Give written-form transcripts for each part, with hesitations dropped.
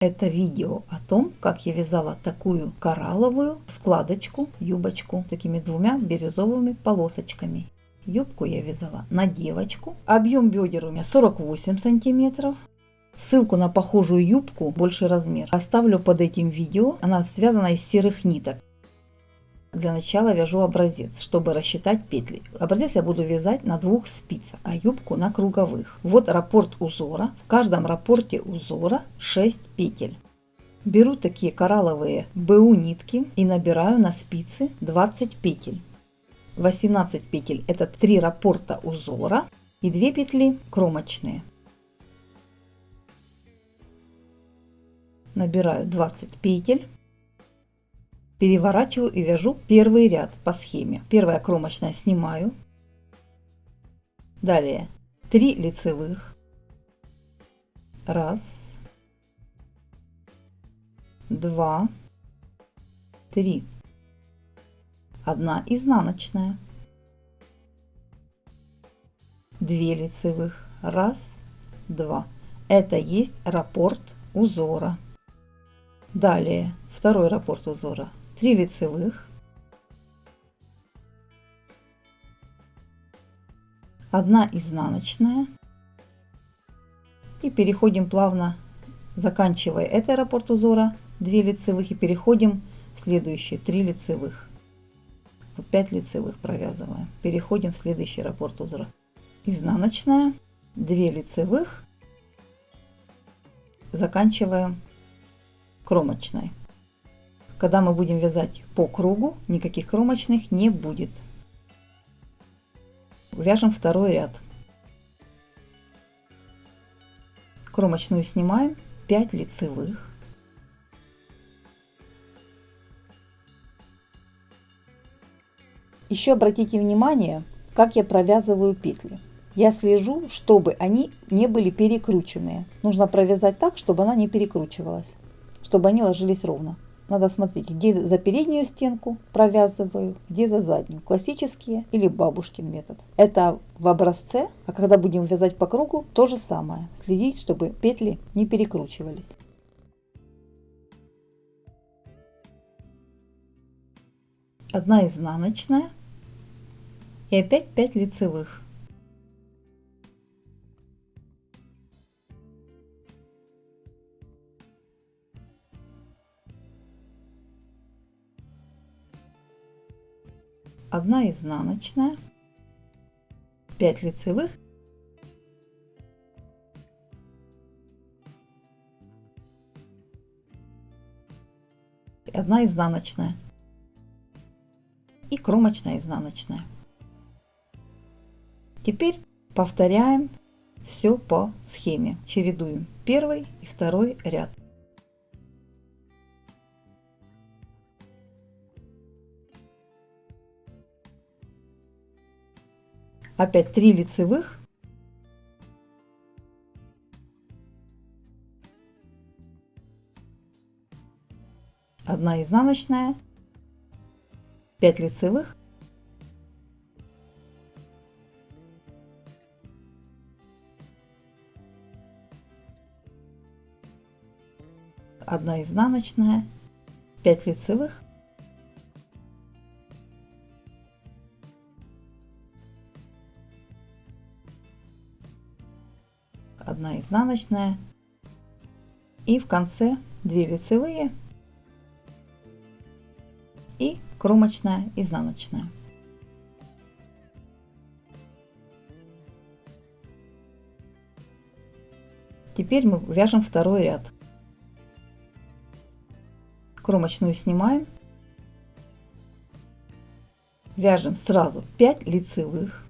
Это видео о том, как я вязала такую коралловую складочку, юбочку, такими двумя бирюзовыми полосочками. Юбку я вязала на девочку. Объем бедер у меня 48 сантиметров. Ссылку на похожую юбку, больший размер, оставлю под этим видео. Она связана из серых ниток. Для начала вяжу образец, чтобы рассчитать петли. Образец я буду вязать на 2 спицах, а юбку на круговых. Вот раппорт узора. В каждом раппорте узора 6 петель. Беру такие коралловые БУ нитки и набираю на спицы 20 петель. 18 петель это 3 раппорта узора и 2 петли кромочные. Набираю 20 петель. Переворачиваю и вяжу первый ряд по схеме. Первая кромочная снимаю. Далее 3 лицевых. 1, 2, 3. 1 изнаночная. 2 лицевых. 1, 2. Это есть раппорт узора. Далее второй раппорт узора. 3 лицевых, 1 изнаночная и переходим плавно, заканчивая этот раппорт узора, 2 лицевых и переходим в следующий 3 лицевых, 5 лицевых провязываем, переходим в следующий раппорт узора, изнаночная, 2 лицевых, заканчиваем кромочной. Когда мы будем вязать по кругу, никаких кромочных не будет. Вяжем второй ряд. Кромочную снимаем, 5 лицевых. Еще обратите внимание, как я провязываю петли. Я слежу, чтобы они не были перекрученные. Нужно провязать так, чтобы она не перекручивалась, чтобы они ложились ровно. Надо смотреть, где за переднюю стенку провязываю, где за заднюю. Классические или бабушкин метод. Это в образце, а когда будем вязать по кругу, то же самое. Следить, чтобы петли не перекручивались. Одна изнаночная и опять 5 лицевых. Одна изнаночная, 5 лицевых, одна изнаночная и кромочная изнаночная. Теперь повторяем все по схеме, чередуем первый и второй ряд. Опять 3 лицевых, 1 изнаночная, 5 лицевых, 1 изнаночная, 5 лицевых, 1 изнаночная и в конце 2 лицевые и кромочная изнаночная. Теперь мы вяжем второй ряд. Кромочную снимаем, вяжем сразу 5 лицевых,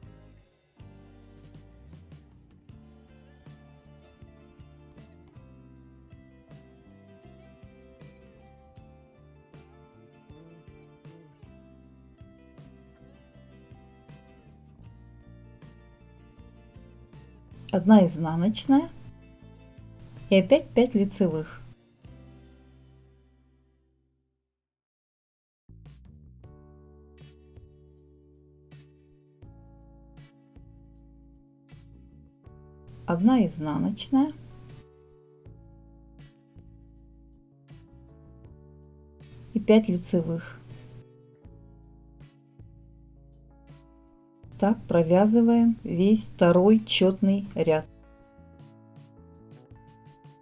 одна изнаночная и опять 5 лицевых. Одна изнаночная, и 5 лицевых. Так провязываем весь второй четный ряд.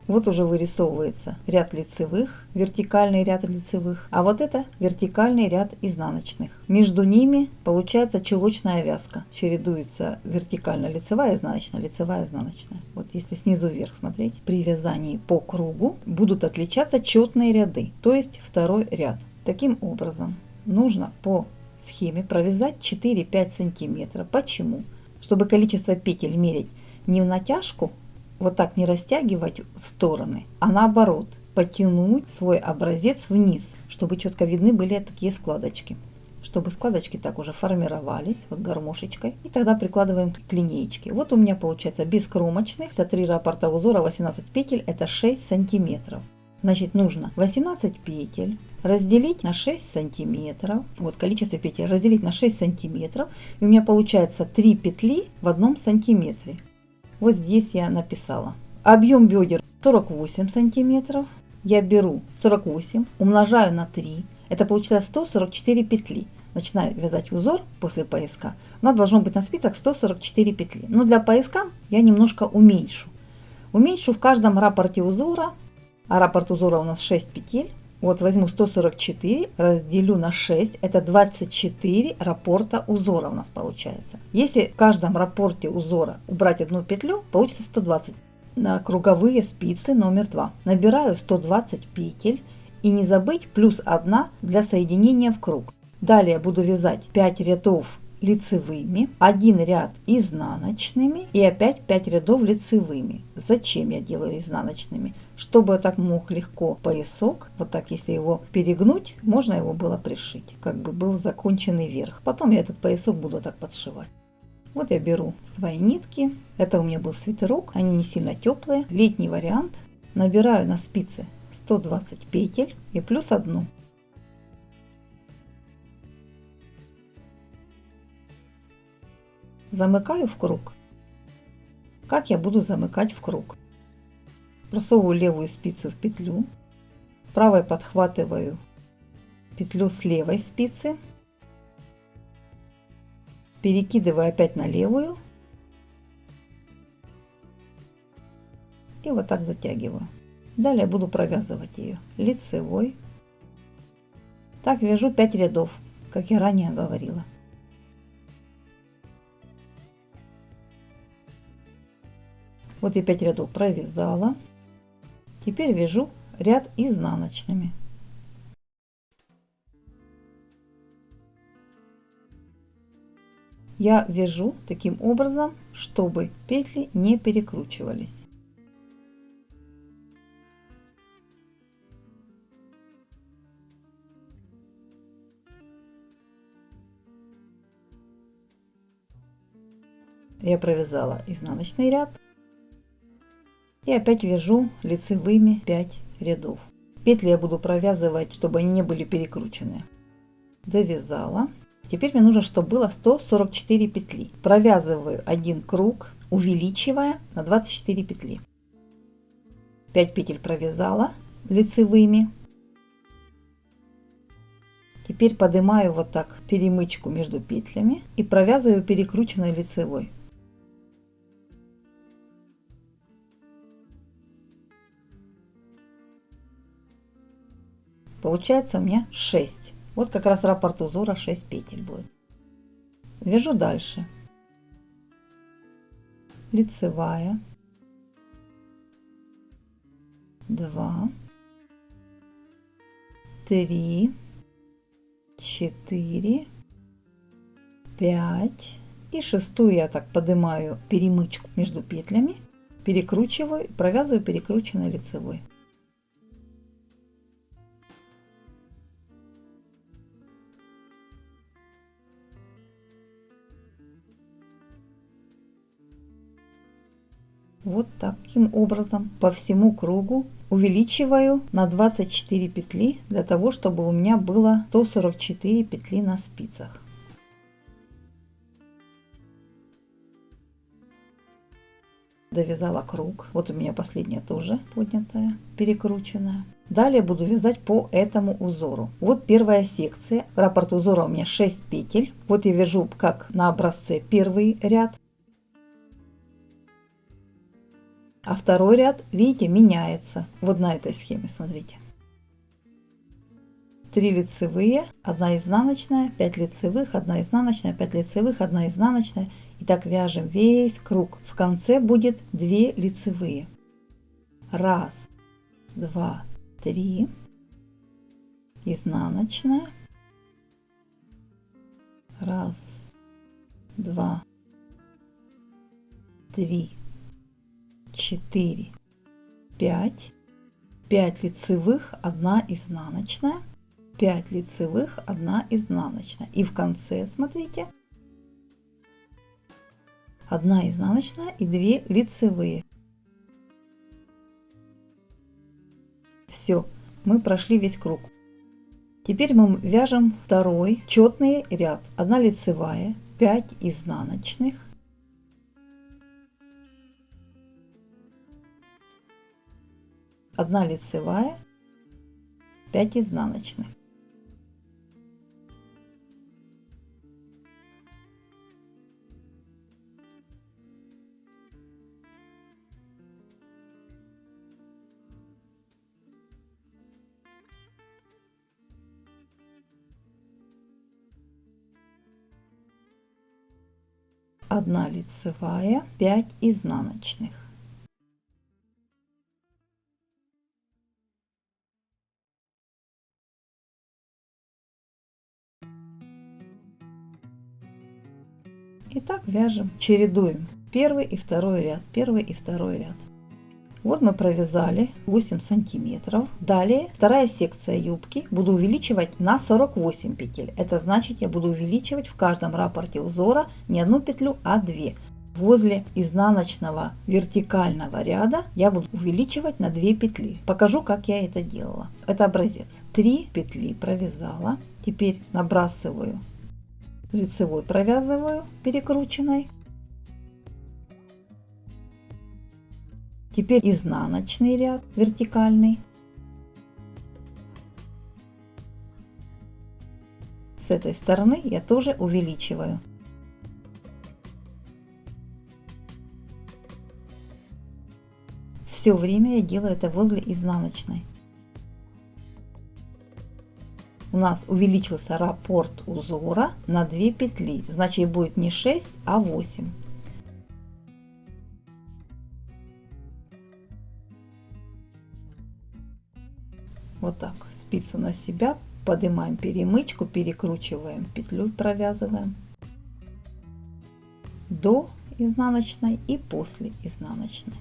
Вот уже вырисовывается ряд лицевых, вертикальный ряд лицевых, а вот это вертикальный ряд изнаночных. Между ними получается чулочная вязка. Чередуется вертикально-лицевая, изнаночная, лицевая, изнаночная. Вот если снизу вверх смотреть, при вязании по кругу будут отличаться четные ряды, то есть второй ряд. Таким образом, нужно по схеме провязать 4-5 сантиметров. Почему? Чтобы количество петель мерить не в натяжку, вот так не растягивать в стороны, а наоборот потянуть свой образец вниз, чтобы четко видны были такие складочки. Чтобы складочки так уже формировались вот гармошечкой. И тогда прикладываем к линеечке. Вот у меня получается без кромочных, это 3 раппорта узора, 18 петель, это 6 сантиметров. Значит, нужно 18 петель разделить на 6 сантиметров. Вот количество петель разделить на 6 сантиметров. И у меня получается 3 петли в 1 сантиметре. Вот здесь я написала. Объем бедер 48 сантиметров. Я беру 48, умножаю на 3. Это получается 144 петли. Начинаю вязать узор после пояска. У нас должно быть на спицах 144 петли. Но для пояска я немножко уменьшу. Уменьшу в каждом раппорте узора. А раппорт узора у нас 6 петель. Вот возьму 144, разделю на 6, это 24 раппорта узора у нас получается. Если в каждом раппорте узора убрать одну петлю, получится 120. На круговые спицы номер 2 набираю 120 петель и не забыть плюс 1 для соединения в круг. Далее буду вязать 5 рядов лицевыми, 1 ряд изнаночными и опять 5 рядов лицевыми. Зачем я делаю изнаночными? Чтобы так мог легко поясок, вот так если его перегнуть, можно его было пришить, как бы был законченный верх. Потом я этот поясок буду так подшивать. Вот я беру свои нитки, это у меня был свитерок, они не сильно теплые, летний вариант. Набираю на спицы 120 петель и плюс 1. Замыкаю в круг. Как я буду замыкать в круг? Просовываю левую спицу в петлю, правой подхватываю петлю с левой спицы, перекидываю опять на левую и вот так затягиваю. Далее буду провязывать ее лицевой. Так вяжу 5 рядов, как я ранее говорила. Вот я 5 рядов провязала. Теперь вяжу ряд изнаночными. Я вяжу таким образом, чтобы петли не перекручивались. Я провязала изнаночный ряд. И опять вяжу лицевыми 5 рядов. Петли я буду провязывать, чтобы они не были перекручены. Довязала. Теперь мне нужно, чтобы было 144 петли. Провязываю один круг, увеличивая на 24 петли. 5 петель провязала лицевыми. Теперь поднимаю вот так перемычку между петлями и провязываю перекрученной лицевой. Получается у меня 6. Вот как раз раппорт узора 6 петель будет. Вяжу дальше. Лицевая. 2, 3, 4, 5. И шестую я так поднимаю перемычку между петлями, перекручиваю и провязываю перекрученной лицевой. Вот таким образом по всему кругу увеличиваю на 24 петли для того, чтобы у меня было 144 петли на спицах. Довязала круг. Вот у меня последняя тоже поднятая, перекрученная. Далее буду вязать по этому узору. Вот первая секция. Раппорт узора у меня 6 петель. Вот я вяжу как на образце первый ряд. А второй ряд, видите, меняется. Вот на этой схеме, смотрите. 3 лицевые, 1 изнаночная, 5 лицевых, 1 изнаночная, 5 лицевых, 1 изнаночная. И так вяжем весь круг. В конце будет 2 лицевые. 1, 2, 3. Изнаночная. 1, 2, 3, 4, 5. 5 лицевых, 1 изнаночная. 5 лицевых, 1 изнаночная. И в конце, смотрите, 1 изнаночная и 2 лицевые. Все, мы прошли весь круг. Теперь мы вяжем второй четный ряд. 1 лицевая, 5 изнаночных. 1 лицевая, 5 изнаночных. Одна лицевая, 5 изнаночных. И так вяжем, чередуем первый и второй ряд, первый и второй ряд. Вот мы провязали 8 сантиметров. Далее вторая секция юбки буду увеличивать на 48 петель. Это значит, я буду увеличивать в каждом раппорте узора не одну петлю, а 2. Возле изнаночного вертикального ряда я буду увеличивать на 2 петли. Покажу, как я это делала. Это образец. 3 петли провязала. Теперь набрасываю лицевой, провязываю перекрученной. Теперь изнаночный ряд вертикальный. С этой стороны я тоже увеличиваю. Все время я делаю это возле изнаночной. У нас увеличился раппорт узора на 2 петли. Значит, будет не 6, а 8. Вот так, спицу на себя, поднимаем перемычку, перекручиваем петлю, провязываем до изнаночной и после изнаночной.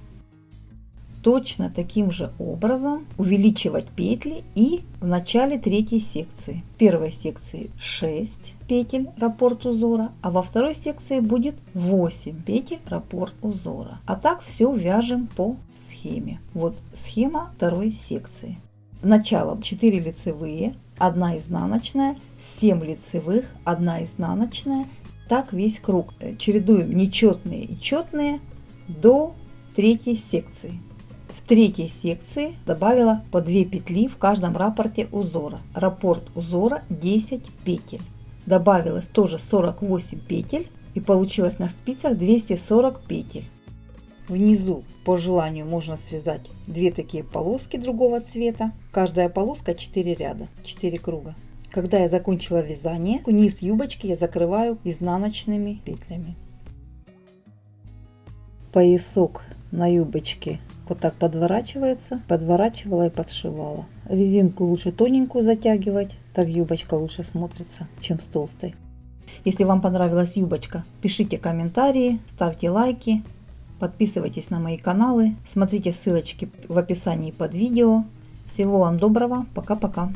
Точно таким же образом увеличивать петли и в начале третьей секции. В первой секции 6 петель раппорт узора, а во второй секции будет 8 петель раппорт узора. А так все вяжем по схеме. Вот схема второй секции. Начало 4 лицевые, 1 изнаночная, 7 лицевых, 1 изнаночная. Так весь круг. Чередуем нечетные и четные до третьей секции. В третьей секции добавила по 2 петли в каждом раппорте узора. Раппорт узора 10 петель. Добавилось тоже 48 петель и получилось на спицах 240 петель. Внизу по желанию можно связать 2 такие полоски другого цвета. Каждая полоска 4 ряда, 4 круга. Когда я закончила вязание, низ юбочки я закрываю изнаночными петлями. Поясок на юбочке вот так подворачивается, подворачивала и подшивала. Резинку лучше тоненькую затягивать, так юбочка лучше смотрится, чем с толстой. Если вам понравилась юбочка, пишите комментарии, ставьте лайки, подписывайтесь на мои каналы, смотрите ссылочки в описании под видео. Всего вам доброго, пока-пока.